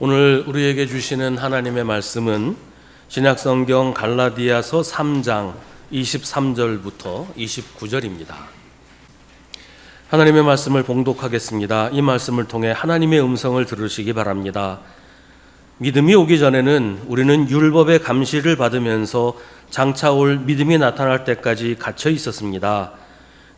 오늘 우리에게 주시는 하나님의 말씀은 신약성경 갈라디아서 3장 23절부터 29절입니다. 하나님의 말씀을 봉독하겠습니다. 이 말씀을 통해 하나님의 음성을 들으시기 바랍니다. 믿음이 오기 전에는 우리는 율법의 감시를 받으면서 장차 올 믿음이 나타날 때까지 갇혀 있었습니다.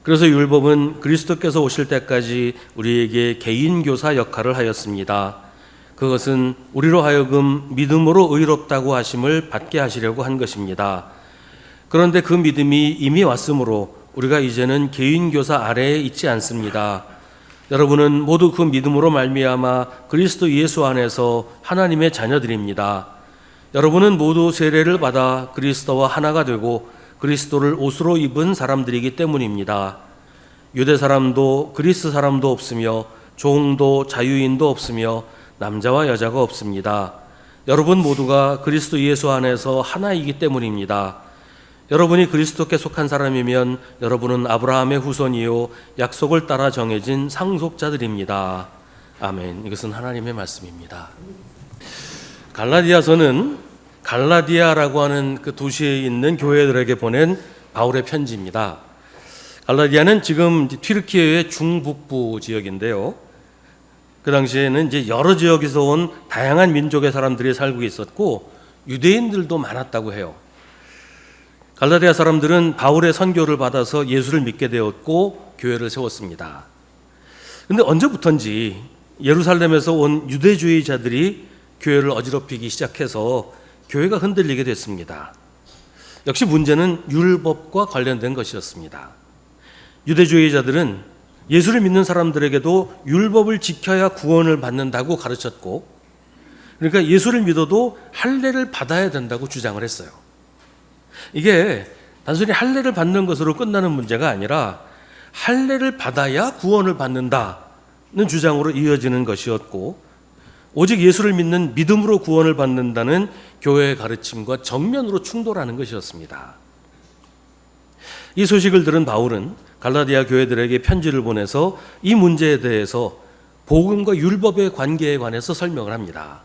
그래서 율법은 그리스도께서 오실 때까지 우리에게 개인교사 역할을 하였습니다. 그것은 우리로 하여금 믿음으로 의롭다고 하심을 받게 하시려고 한 것입니다. 그런데 그 믿음이 이미 왔으므로 우리가 이제는 개인교사 아래에 있지 않습니다. 여러분은 모두 그 믿음으로 말미암아 그리스도 예수 안에서 하나님의 자녀들입니다. 여러분은 모두 세례를 받아 그리스도와 하나가 되고 그리스도를 옷으로 입은 사람들이기 때문입니다. 유대 사람도 그리스 사람도 없으며 종도 자유인도 없으며 남자와 여자가 없습니다. 여러분 모두가 그리스도 예수 안에서 하나이기 때문입니다. 여러분이 그리스도께 속한 사람이면 여러분은 아브라함의 후손이요 약속을 따라 정해진 상속자들입니다. 아멘. 이것은 하나님의 말씀입니다. 갈라디아서는 갈라디아라고 하는 그 도시에 있는 교회들에게 보낸 바울의 편지입니다. 갈라디아는 지금 튀르키예의 중북부 지역인데요. 그 당시에는 이제 여러 지역에서 온 다양한 민족의 사람들이 살고 있었고 유대인들도 많았다고 해요. 갈라디아 사람들은 바울의 선교를 받아서 예수를 믿게 되었고 교회를 세웠습니다. 그런데 언제부턴지 예루살렘에서 온 유대주의자들이 교회를 어지럽히기 시작해서 교회가 흔들리게 됐습니다. 역시 문제는 율법과 관련된 것이었습니다. 유대주의자들은 예수를 믿는 사람들에게도 율법을 지켜야 구원을 받는다고 가르쳤고, 그러니까 예수를 믿어도 할례를 받아야 된다고 주장을 했어요. 이게 단순히 할례를 받는 것으로 끝나는 문제가 아니라 할례를 받아야 구원을 받는다는 주장으로 이어지는 것이었고, 오직 예수를 믿는 믿음으로 구원을 받는다는 교회의 가르침과 정면으로 충돌하는 것이었습니다. 이 소식을 들은 바울은 갈라디아 교회들에게 편지를 보내서 이 문제에 대해서 복음과 율법의 관계에 관해서 설명을 합니다.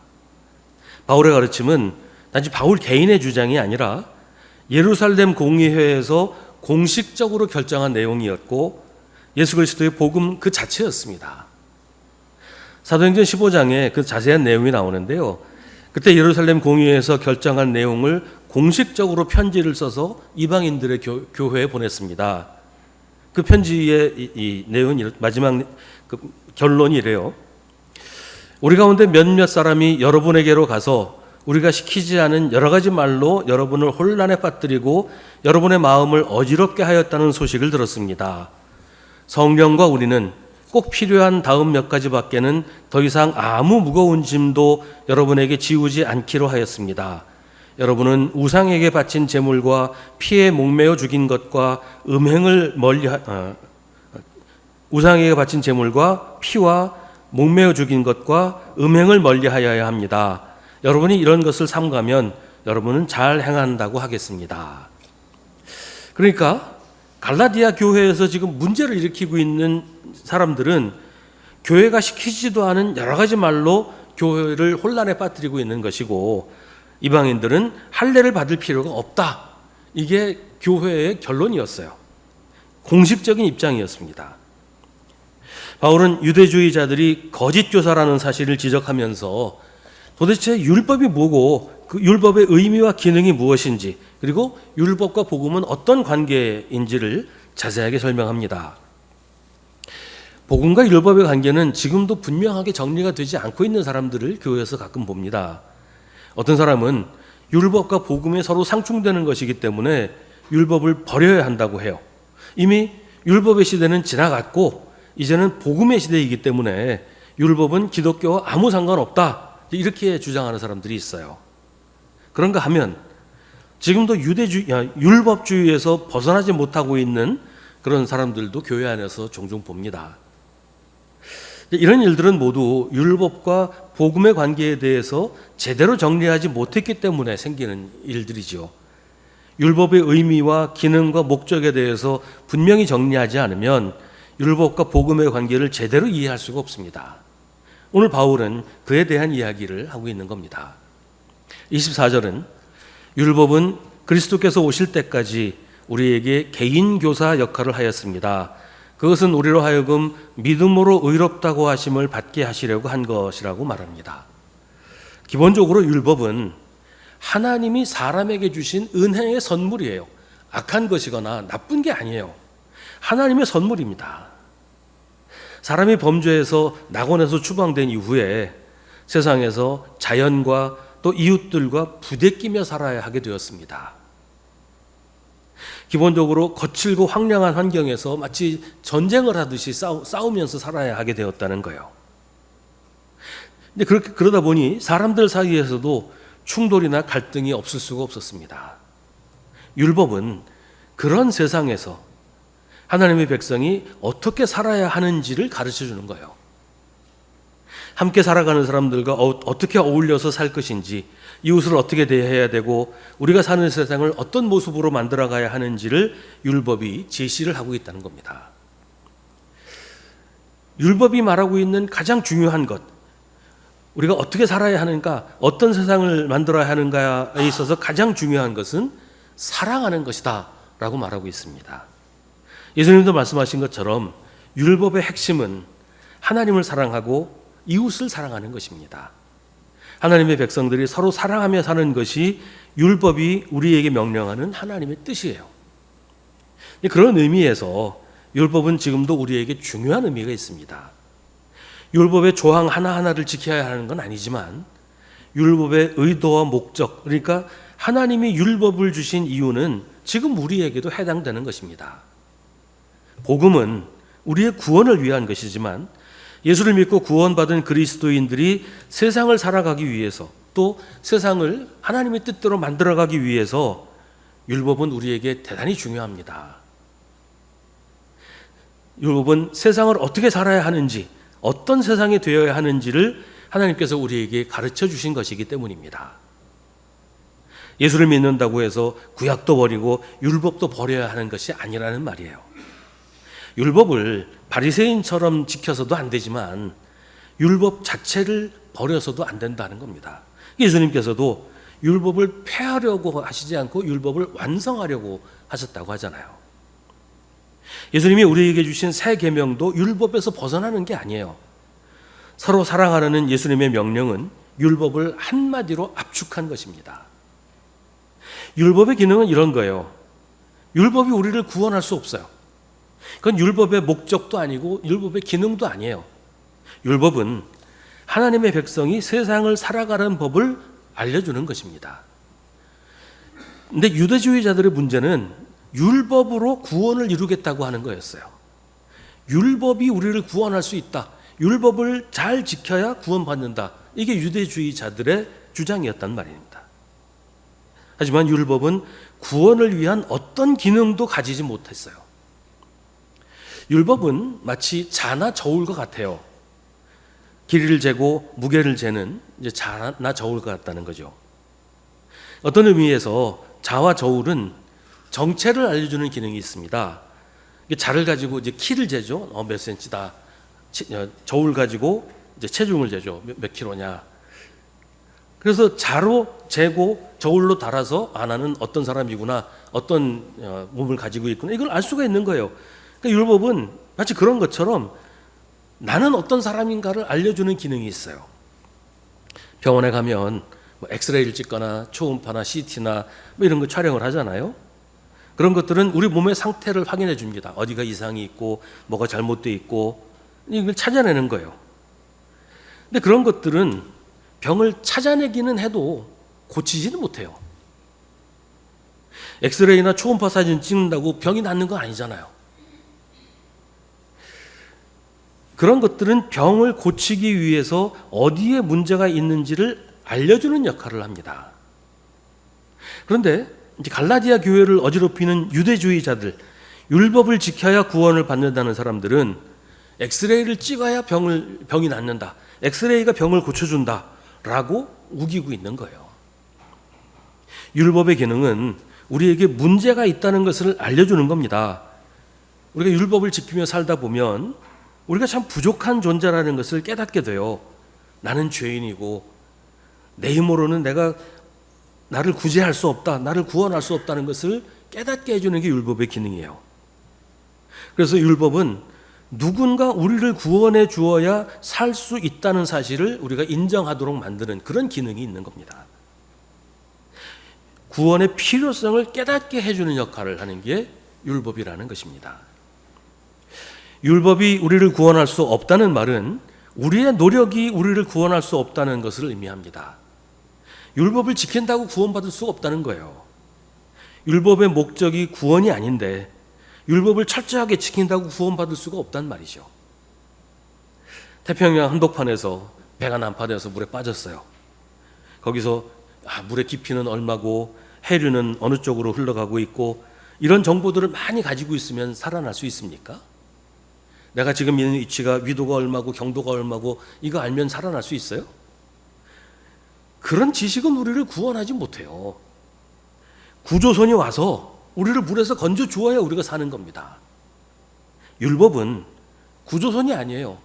바울의 가르침은 단지 바울 개인의 주장이 아니라 예루살렘 공의회에서 공식적으로 결정한 내용이었고 예수 그리스도의 복음 그 자체였습니다. 사도행전 15장에 그 자세한 내용이 나오는데요. 그때 예루살렘 공의회에서 결정한 내용을 공식적으로 편지를 써서 이방인들의 교회에 보냈습니다. 그 편지의 이 내용이 마지막 그 결론이 이래요. 우리 가운데 몇몇 사람이 여러분에게로 가서 우리가 시키지 않은 여러 가지 말로 여러분을 혼란에 빠뜨리고 여러분의 마음을 어지럽게 하였다는 소식을 들었습니다. 성령과 우리는 꼭 필요한 다음 몇 가지밖에는 더 이상 아무 무거운 짐도 여러분에게 지우지 않기로 하였습니다. 여러분은 우상에게 바친 제물과 피에 목매어 죽인 것과 우상에게 바친 제물과 피와 목매어 죽인 것과 음행을 멀리하여야 합니다. 여러분이 이런 것을 삼가면 여러분은 잘 행한다고 하겠습니다. 그러니까 갈라디아 교회에서 지금 문제를 일으키고 있는 사람들은 교회가 시키지도 않은 여러 가지 말로 교회를 혼란에 빠뜨리고 있는 것이고 이방인들은 할례를 받을 필요가 없다. 이게 교회의 결론이었어요. 공식적인 입장이었습니다. 바울은 유대주의자들이 거짓 교사라는 사실을 지적하면서 도대체 율법이 뭐고 그 율법의 의미와 기능이 무엇인지 그리고 율법과 복음은 어떤 관계인지를 자세하게 설명합니다. 복음과 율법의 관계는 지금도 분명하게 정리가 되지 않고 있는 사람들을 교회에서 가끔 봅니다. 어떤 사람은 율법과 복음이 서로 상충되는 것이기 때문에 율법을 버려야 한다고 해요. 이미 율법의 시대는 지나갔고 이제는 복음의 시대이기 때문에 율법은 기독교와 아무 상관없다. 이렇게 주장하는 사람들이 있어요. 그런가 하면 지금도 율법주의에서 벗어나지 못하고 있는 그런 사람들도 교회 안에서 종종 봅니다. 이런 일들은 모두 율법과 복음의 관계에 대해서 제대로 정리하지 못했기 때문에 생기는 일들이죠. 율법의 의미와 기능과 목적에 대해서 분명히 정리하지 않으면 율법과 복음의 관계를 제대로 이해할 수가 없습니다. 오늘 바울은 그에 대한 이야기를 하고 있는 겁니다. 24절은 율법은 그리스도께서 오실 때까지 우리에게 개인 교사 역할을 하였습니다. 그것은 우리로 하여금 믿음으로 의롭다고 하심을 받게 하시려고 한 것이라고 말합니다. 기본적으로 율법은 하나님이 사람에게 주신 은혜의 선물이에요. 악한 것이거나 나쁜 게 아니에요. 하나님의 선물입니다. 사람이 범죄해서 낙원에서 추방된 이후에 세상에서 자연과 또 이웃들과 부대끼며 살아야 하게 되었습니다. 기본적으로 거칠고 황량한 환경에서 마치 전쟁을 하듯이 싸우면서 살아야 하게 되었다는 거예요. 근데 그러다 보니 사람들 사이에서도 충돌이나 갈등이 없을 수가 없었습니다. 율법은 그런 세상에서 하나님의 백성이 어떻게 살아야 하는지를 가르쳐 주는 거예요. 함께 살아가는 사람들과 어떻게 어울려서 살 것인지, 이웃을 어떻게 대해야 되고 우리가 사는 세상을 어떤 모습으로 만들어가야 하는지를 율법이 제시를 하고 있다는 겁니다. 율법이 말하고 있는 가장 중요한 것, 우리가 어떻게 살아야 하는가, 어떤 세상을 만들어야 하는가에 있어서 가장 중요한 것은 사랑하는 것이다 라고 말하고 있습니다. 예수님도 말씀하신 것처럼 율법의 핵심은 하나님을 사랑하고 이웃을 사랑하는 것입니다. 하나님의 백성들이 서로 사랑하며 사는 것이 율법이 우리에게 명령하는 하나님의 뜻이에요. 그런 의미에서 율법은 지금도 우리에게 중요한 의미가 있습니다. 율법의 조항 하나하나를 지켜야 하는 건 아니지만 율법의 의도와 목적, 그러니까 하나님이 율법을 주신 이유는 지금 우리에게도 해당되는 것입니다. 복음은 우리의 구원을 위한 것이지만 예수를 믿고 구원받은 그리스도인들이 세상을 살아가기 위해서, 또 세상을 하나님의 뜻대로 만들어가기 위해서 율법은 우리에게 대단히 중요합니다. 율법은 세상을 어떻게 살아야 하는지, 어떤 세상이 되어야 하는지를 하나님께서 우리에게 가르쳐 주신 것이기 때문입니다. 예수를 믿는다고 해서 구약도 버리고 율법도 버려야 하는 것이 아니라는 말이에요. 율법을 바리새인처럼 지켜서도 안 되지만 율법 자체를 버려서도 안 된다는 겁니다. 예수님께서도 율법을 폐하려고 하시지 않고 율법을 완성하려고 하셨다고 하잖아요. 예수님이 우리에게 주신 새 계명도 율법에서 벗어나는 게 아니에요. 서로 사랑하라는 예수님의 명령은 율법을 한마디로 압축한 것입니다. 율법의 기능은 이런 거예요. 율법이 우리를 구원할 수 없어요. 그건 율법의 목적도 아니고 율법의 기능도 아니에요. 율법은 하나님의 백성이 세상을 살아가는 법을 알려주는 것입니다. 근데 유대주의자들의 문제는 율법으로 구원을 이루겠다고 하는 거였어요. 율법이 우리를 구원할 수 있다. 율법을 잘 지켜야 구원받는다. 이게 유대주의자들의 주장이었단 말입니다. 하지만 율법은 구원을 위한 어떤 기능도 가지지 못했어요. 율법은 마치 자나 저울과 같아요. 길이를 재고 무게를 재는 이제 자나 저울과 같다는 거죠. 어떤 의미에서 자와 저울은 정체를 알려주는 기능이 있습니다. 자를 가지고 이제 키를 재죠. 몇 센치다. 저울 가지고 이제 체중을 재죠. 몇 킬로냐. 그래서 자로 재고 저울로 달아서 나는 어떤 사람이구나, 어떤 몸을 가지고 있구나, 이걸 알 수가 있는 거예요. 그러니까 율법은 마치 그런 것처럼 나는 어떤 사람인가를 알려주는 기능이 있어요. 병원에 가면 엑스레이를 찍거나 초음파나 CT나 이런 거 촬영을 하잖아요. 그런 것들은 우리 몸의 상태를 확인해 줍니다. 어디가 이상이 있고 뭐가 잘못되어 있고 이걸 찾아내는 거예요. 근데 그런 것들은 병을 찾아내기는 해도 고치지는 못해요. 엑스레이나 초음파 사진 찍는다고 병이 낫는 건 아니잖아요. 그런 것들은 병을 고치기 위해서 어디에 문제가 있는지를 알려주는 역할을 합니다. 그런데 이제 갈라디아 교회를 어지럽히는 유대주의자들, 율법을 지켜야 구원을 받는다는 사람들은 엑스레이를 찍어야 병이 낫는다, 엑스레이가 병을 고쳐준다 라고 우기고 있는 거예요. 율법의 기능은 우리에게 문제가 있다는 것을 알려주는 겁니다. 우리가 율법을 지키며 살다 보면 우리가 참 부족한 존재라는 것을 깨닫게 돼요. 나는 죄인이고 내 힘으로는 내가 나를 구제할 수 없다, 나를 구원할 수 없다는 것을 깨닫게 해주는 게 율법의 기능이에요. 그래서 율법은 누군가 우리를 구원해 주어야 살 수 있다는 사실을 우리가 인정하도록 만드는 그런 기능이 있는 겁니다. 구원의 필요성을 깨닫게 해주는 역할을 하는 게 율법이라는 것입니다. 율법이 우리를 구원할 수 없다는 말은 우리의 노력이 우리를 구원할 수 없다는 것을 의미합니다. 율법을 지킨다고 구원받을 수 없다는 거예요. 율법의 목적이 구원이 아닌데 율법을 철저하게 지킨다고 구원받을 수가 없단 말이죠. 태평양 한복판에서 배가 난파되어서 물에 빠졌어요. 거기서 물의 깊이는 얼마고 해류는 어느 쪽으로 흘러가고 있고 이런 정보들을 많이 가지고 있으면 살아날 수 있습니까? 내가 지금 있는 위치가 위도가 얼마고 경도가 얼마고 이거 알면 살아날 수 있어요? 그런 지식은 우리를 구원하지 못해요. 구조선이 와서 우리를 물에서 건져 주어야 우리가 사는 겁니다. 율법은 구조선이 아니에요.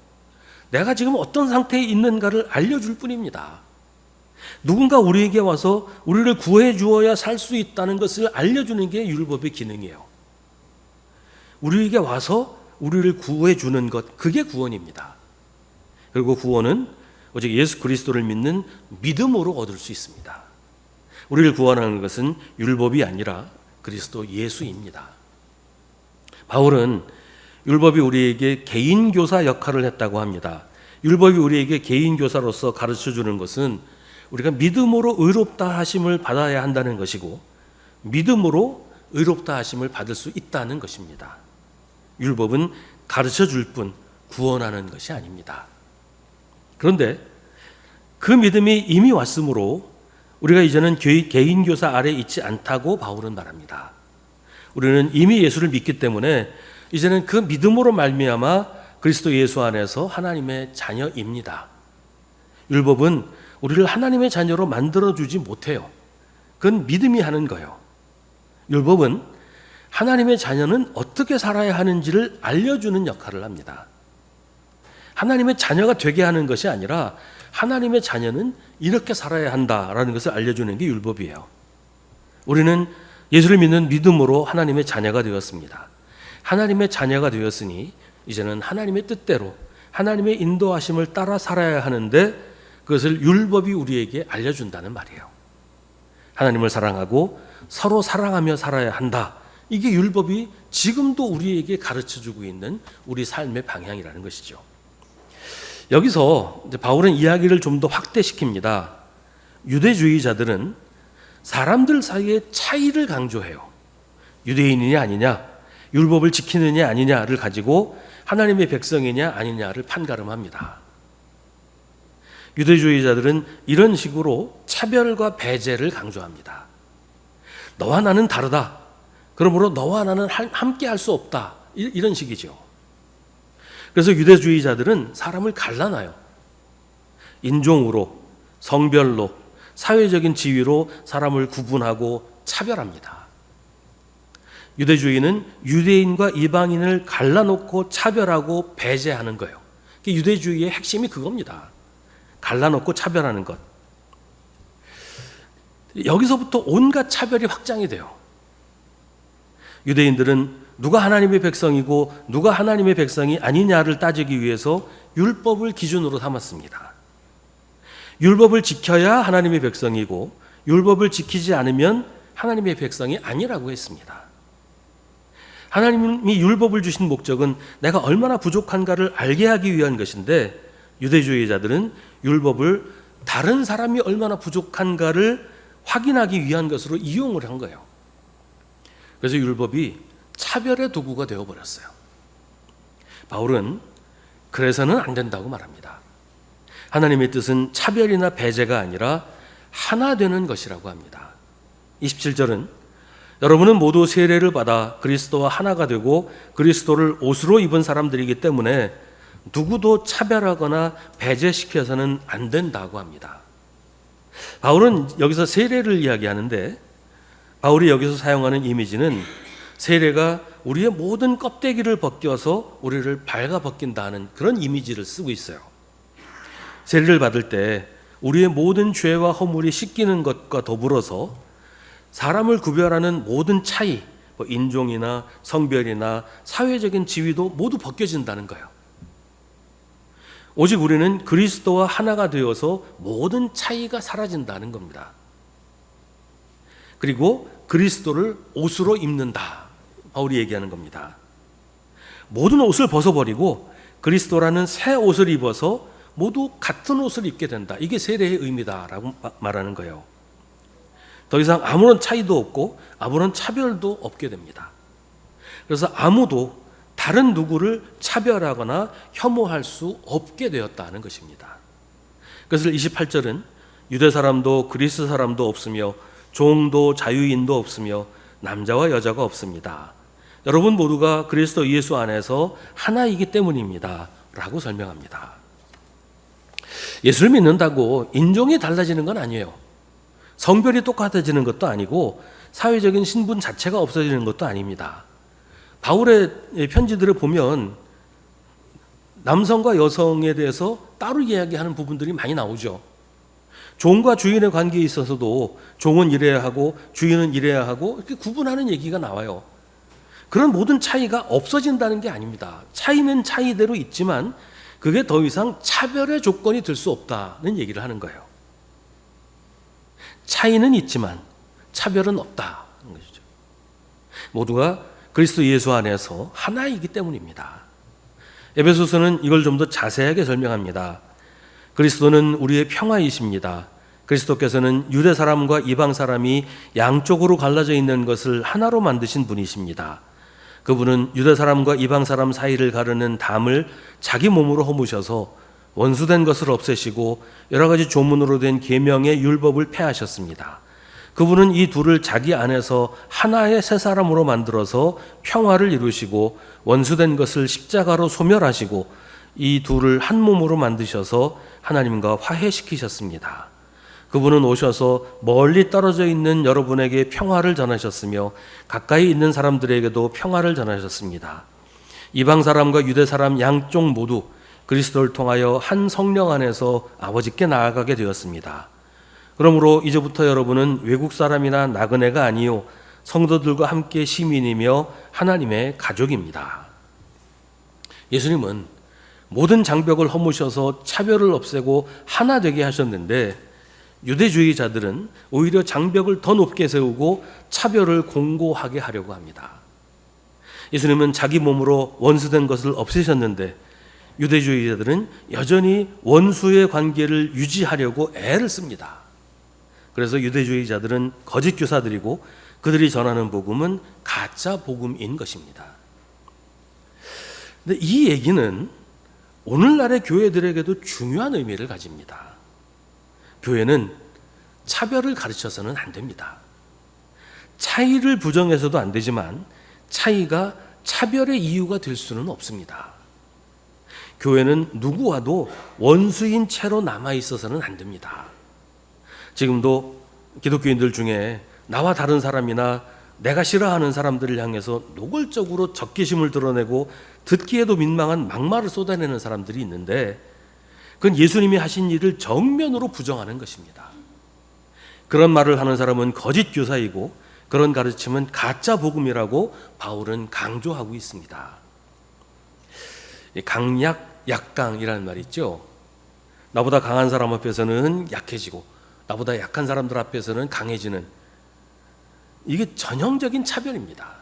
내가 지금 어떤 상태에 있는가를 알려줄 뿐입니다. 누군가 우리에게 와서 우리를 구해 주어야 살 수 있다는 것을 알려주는 게 율법의 기능이에요. 우리에게 와서 우리를 구해 주는 것, 그게 구원입니다. 그리고 구원은 오직 예수 그리스도를 믿는 믿음으로 얻을 수 있습니다. 우리를 구원하는 것은 율법이 아니라 그리스도 예수입니다. 바울은 율법이 우리에게 개인교사 역할을 했다고 합니다. 율법이 우리에게 개인교사로서 가르쳐주는 것은 우리가 믿음으로 의롭다 하심을 받아야 한다는 것이고 믿음으로 의롭다 하심을 받을 수 있다는 것입니다. 율법은 가르쳐줄 뿐 구원하는 것이 아닙니다. 그런데 그 믿음이 이미 왔으므로 우리가 이제는 개인교사 아래 있지 않다고 바울은 말합니다. 우리는 이미 예수를 믿기 때문에 이제는 그 믿음으로 말미암아 그리스도 예수 안에서 하나님의 자녀입니다. 율법은 우리를 하나님의 자녀로 만들어주지 못해요. 그건 믿음이 하는 거예요. 율법은 하나님의 자녀는 어떻게 살아야 하는지를 알려주는 역할을 합니다. 하나님의 자녀가 되게 하는 것이 아니라 하나님의 자녀는 이렇게 살아야 한다라는 것을 알려주는 게 율법이에요. 우리는 예수를 믿는 믿음으로 하나님의 자녀가 되었습니다. 하나님의 자녀가 되었으니 이제는 하나님의 뜻대로 하나님의 인도하심을 따라 살아야 하는데 그것을 율법이 우리에게 알려준다는 말이에요. 하나님을 사랑하고 서로 사랑하며 살아야 한다. 이게 율법이 지금도 우리에게 가르쳐주고 있는 우리 삶의 방향이라는 것이죠. 여기서 이제 바울은 이야기를 좀 더 확대시킵니다. 유대주의자들은 사람들 사이의 차이를 강조해요. 유대인이냐 아니냐, 율법을 지키느냐 아니냐를 가지고 하나님의 백성이냐 아니냐를 판가름합니다. 유대주의자들은 이런 식으로 차별과 배제를 강조합니다. 너와 나는 다르다. 그러므로 너와 나는 함께 할 수 없다. 이런 식이죠. 그래서 유대주의자들은 사람을 갈라놔요. 인종으로, 성별로, 사회적인 지위로 사람을 구분하고 차별합니다. 유대주의는 유대인과 이방인을 갈라놓고 차별하고 배제하는 거예요. 유대주의의 핵심이 그겁니다. 갈라놓고 차별하는 것. 여기서부터 온갖 차별이 확장이 돼요. 유대인들은 누가 하나님의 백성이고 누가 하나님의 백성이 아니냐를 따지기 위해서 율법을 기준으로 삼았습니다. 율법을 지켜야 하나님의 백성이고 율법을 지키지 않으면 하나님의 백성이 아니라고 했습니다. 하나님이 율법을 주신 목적은 내가 얼마나 부족한가를 알게 하기 위한 것인데 유대주의자들은 율법을 다른 사람이 얼마나 부족한가를 확인하기 위한 것으로 이용을 한 거예요. 그래서 율법이 차별의 도구가 되어버렸어요. 바울은 그래서는 안 된다고 말합니다. 하나님의 뜻은 차별이나 배제가 아니라 하나 되는 것이라고 합니다. 27절은 여러분은 모두 세례를 받아 그리스도와 하나가 되고 그리스도를 옷으로 입은 사람들이기 때문에 누구도 차별하거나 배제시켜서는 안 된다고 합니다. 바울은 여기서 세례를 이야기하는데 바울이 여기서 사용하는 이미지는 세례가 우리의 모든 껍데기를 벗겨서 우리를 발가벗긴다는 그런 이미지를 쓰고 있어요. 세례를 받을 때 우리의 모든 죄와 허물이 씻기는 것과 더불어서 사람을 구별하는 모든 차이, 인종이나 성별이나 사회적인 지위도 모두 벗겨진다는 거예요. 오직 우리는 그리스도와 하나가 되어서 모든 차이가 사라진다는 겁니다. 그리고 그리스도를 옷으로 입는다. 바울이 얘기하는 겁니다. 모든 옷을 벗어버리고 그리스도라는 새 옷을 입어서 모두 같은 옷을 입게 된다. 이게 세례의 의미다라고 말하는 거예요. 더 이상 아무런 차이도 없고 아무런 차별도 없게 됩니다. 그래서 아무도 다른 누구를 차별하거나 혐오할 수 없게 되었다는 것입니다. 그래서 28절은 유대 사람도 그리스 사람도 없으며 종도 자유인도 없으며 남자와 여자가 없습니다. 여러분 모두가 그리스도 예수 안에서 하나이기 때문입니다. 라고 설명합니다. 예수를 믿는다고 인종이 달라지는 건 아니에요. 성별이 똑같아지는 것도 아니고 사회적인 신분 자체가 없어지는 것도 아닙니다. 바울의 편지들을 보면 남성과 여성에 대해서 따로 이야기하는 부분들이 많이 나오죠. 종과 주인의 관계에 있어서도 종은 이래야 하고 주인은 이래야 하고 이렇게 구분하는 얘기가 나와요. 그런 모든 차이가 없어진다는 게 아닙니다. 차이는 차이대로 있지만 그게 더 이상 차별의 조건이 될 수 없다는 얘기를 하는 거예요. 차이는 있지만 차별은 없다는 것이죠. 모두가 그리스도 예수 안에서 하나이기 때문입니다. 에베소서는 이걸 좀 더 자세하게 설명합니다. 그리스도는 우리의 평화이십니다. 그리스도께서는 유대 사람과 이방 사람이 양쪽으로 갈라져 있는 것을 하나로 만드신 분이십니다. 그분은 유대 사람과 이방 사람 사이를 가르는 담을 자기 몸으로 허무셔서 원수된 것을 없애시고 여러 가지 조문으로 된 계명의 율법을 폐하셨습니다. 그분은 이 둘을 자기 안에서 하나의 새 사람으로 만들어서 평화를 이루시고 원수된 것을 십자가로 소멸하시고 이 둘을 한 몸으로 만드셔서 하나님과 화해시키셨습니다. 그분은 오셔서 멀리 떨어져 있는 여러분에게 평화를 전하셨으며 가까이 있는 사람들에게도 평화를 전하셨습니다. 이방 사람과 유대 사람 양쪽 모두 그리스도를 통하여 한 성령 안에서 아버지께 나아가게 되었습니다. 그러므로 이제부터 여러분은 외국 사람이나 나그네가 아니요 성도들과 함께 시민이며 하나님의 가족입니다. 예수님은 모든 장벽을 허무셔서 차별을 없애고 하나 되게 하셨는데 유대주의자들은 오히려 장벽을 더 높게 세우고 차별을 공고하게 하려고 합니다. 예수님은 자기 몸으로 원수된 것을 없애셨는데 유대주의자들은 여전히 원수의 관계를 유지하려고 애를 씁니다. 그래서 유대주의자들은 거짓 교사들이고 그들이 전하는 복음은 가짜 복음인 것입니다. 근데 이 얘기는 오늘날의 교회들에게도 중요한 의미를 가집니다. 교회는 차별을 가르쳐서는 안 됩니다. 차이를 부정해서도 안 되지만 차이가 차별의 이유가 될 수는 없습니다. 교회는 누구와도 원수인 채로 남아있어서는 안 됩니다. 지금도 기독교인들 중에 나와 다른 사람이나 내가 싫어하는 사람들을 향해서 노골적으로 적개심을 드러내고 듣기에도 민망한 막말을 쏟아내는 사람들이 있는데 그건 예수님이 하신 일을 정면으로 부정하는 것입니다. 그런 말을 하는 사람은 거짓 교사이고 그런 가르침은 가짜 복음이라고 바울은 강조하고 있습니다. 강약, 약강이라는 말이 있죠. 나보다 강한 사람 앞에서는 약해지고 나보다 약한 사람들 앞에서는 강해지는, 이게 전형적인 차별입니다.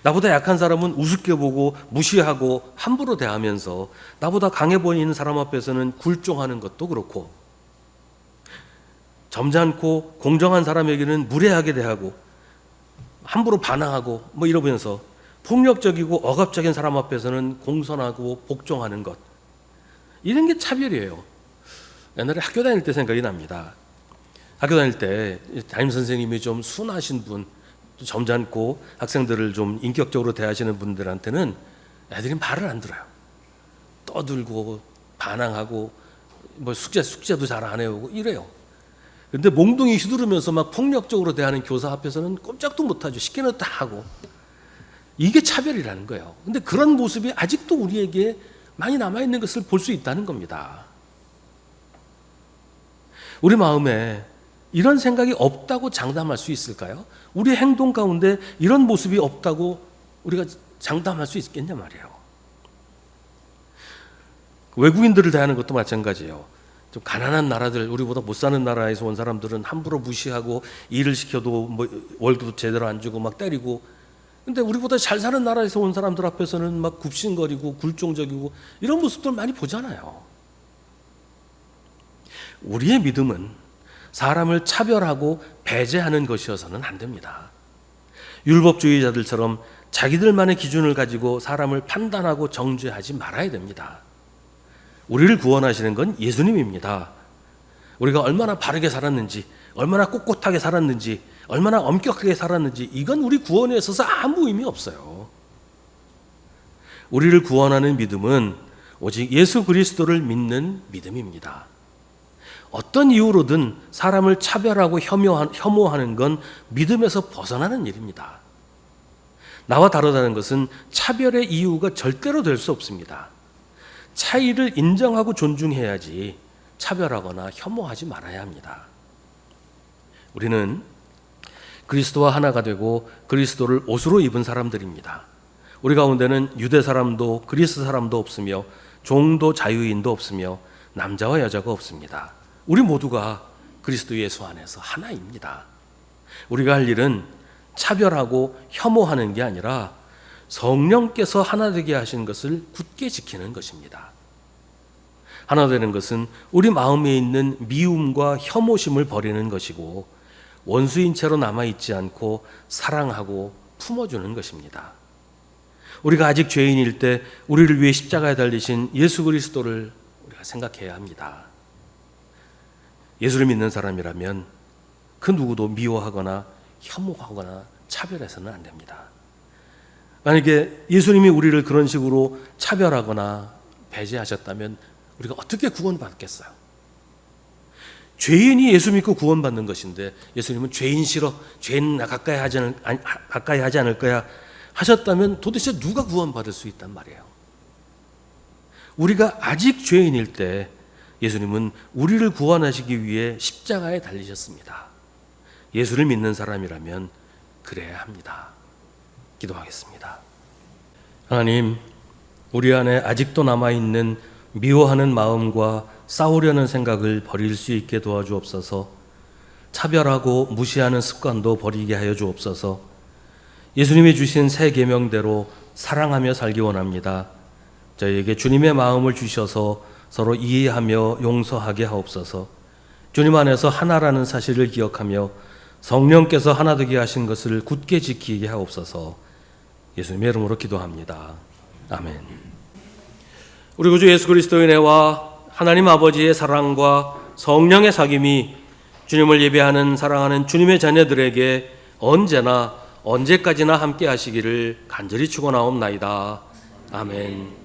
나보다 약한 사람은 우습게 보고 무시하고 함부로 대하면서 나보다 강해 보이는 사람 앞에서는 굴종하는 것도 그렇고, 점잖고 공정한 사람에게는 무례하게 대하고 함부로 반항하고 이러면서 폭력적이고 억압적인 사람 앞에서는 공손하고 복종하는 것, 이런 게 차별이에요. 옛날에 학교 다닐 때 생각이 납니다. 학교 다닐 때 담임선생님이 좀 순하신 분, 또 점잖고 학생들을 좀 인격적으로 대하시는 분들한테는 애들이 말을 안 들어요. 떠들고 반항하고 숙제도 잘 안 해오고 이래요. 근데 몽둥이 휘두르면서 막 폭력적으로 대하는 교사 앞에서는 꼼짝도 못하죠. 시키는 다 하고. 이게 차별이라는 거예요. 근데 그런 모습이 아직도 우리에게 많이 남아있는 것을 볼 수 있다는 겁니다. 우리 마음에 이런 생각이 없다고 장담할 수 있을까요? 우리 행동 가운데 이런 모습이 없다고 우리가 장담할 수 있겠냐 말이에요. 외국인들을 대하는 것도 마찬가지예요. 좀 가난한 나라들, 우리보다 못 사는 나라에서 온 사람들은 함부로 무시하고 일을 시켜도 뭐 월급도 제대로 안 주고 막 때리고, 근데 우리보다 잘 사는 나라에서 온 사람들 앞에서는 막 굽신거리고 굴종적이고 이런 모습들 많이 보잖아요. 우리의 믿음은 사람을 차별하고 배제하는 것이어서는 안 됩니다. 율법주의자들처럼 자기들만의 기준을 가지고 사람을 판단하고 정죄하지 말아야 됩니다. 우리를 구원하시는 건 예수님입니다. 우리가 얼마나 바르게 살았는지, 얼마나 꼿꼿하게 살았는지, 얼마나 엄격하게 살았는지, 이건 우리 구원에 있어서 아무 의미 없어요. 우리를 구원하는 믿음은 오직 예수 그리스도를 믿는 믿음입니다. 어떤 이유로든 사람을 차별하고 혐오하는 건 믿음에서 벗어나는 일입니다. 나와 다르다는 것은 차별의 이유가 절대로 될 수 없습니다. 차이를 인정하고 존중해야지 차별하거나 혐오하지 말아야 합니다. 우리는 그리스도와 하나가 되고 그리스도를 옷으로 입은 사람들입니다. 우리 가운데는 유대 사람도 그리스 사람도 없으며 종도 자유인도 없으며 남자와 여자가 없습니다. 우리 모두가 그리스도 예수 안에서 하나입니다. 우리가 할 일은 차별하고 혐오하는 게 아니라 성령께서 하나 되게 하신 것을 굳게 지키는 것입니다. 하나 되는 것은 우리 마음에 있는 미움과 혐오심을 버리는 것이고 원수인 채로 남아있지 않고 사랑하고 품어주는 것입니다. 우리가 아직 죄인일 때 우리를 위해 십자가에 달리신 예수 그리스도를 우리가 생각해야 합니다. 예수를 믿는 사람이라면 그 누구도 미워하거나 혐오하거나 차별해서는 안 됩니다. 만약에 예수님이 우리를 그런 식으로 차별하거나 배제하셨다면 우리가 어떻게 구원받겠어요? 죄인이 예수 믿고 구원받는 것인데 예수님은 죄인 싫어, 죄인 가까이 하지 않을 거야 하셨다면 도대체 누가 구원받을 수 있단 말이에요? 우리가 아직 죄인일 때 예수님은 우리를 구원하시기 위해 십자가에 달리셨습니다. 예수를 믿는 사람이라면 그래야 합니다. 기도하겠습니다. 하나님, 우리 안에 아직도 남아있는 미워하는 마음과 싸우려는 생각을 버릴 수 있게 도와주옵소서. 차별하고 무시하는 습관도 버리게 하여 주옵소서. 예수님이 주신 새 계명대로 사랑하며 살기 원합니다. 저희에게 주님의 마음을 주셔서 서로 이해하며 용서하게 하옵소서. 주님 안에서 하나라는 사실을 기억하며 성령께서 하나 되게 하신 것을 굳게 지키게 하옵소서. 예수님의 이름으로 기도합니다. 아멘. 우리 구주 예수 그리스도의 은혜와 하나님 아버지의 사랑과 성령의 사귐이 주님을 예배하는 사랑하는 주님의 자녀들에게 언제나 언제까지나 함께 하시기를 간절히 축원하옵나이다. 아멘.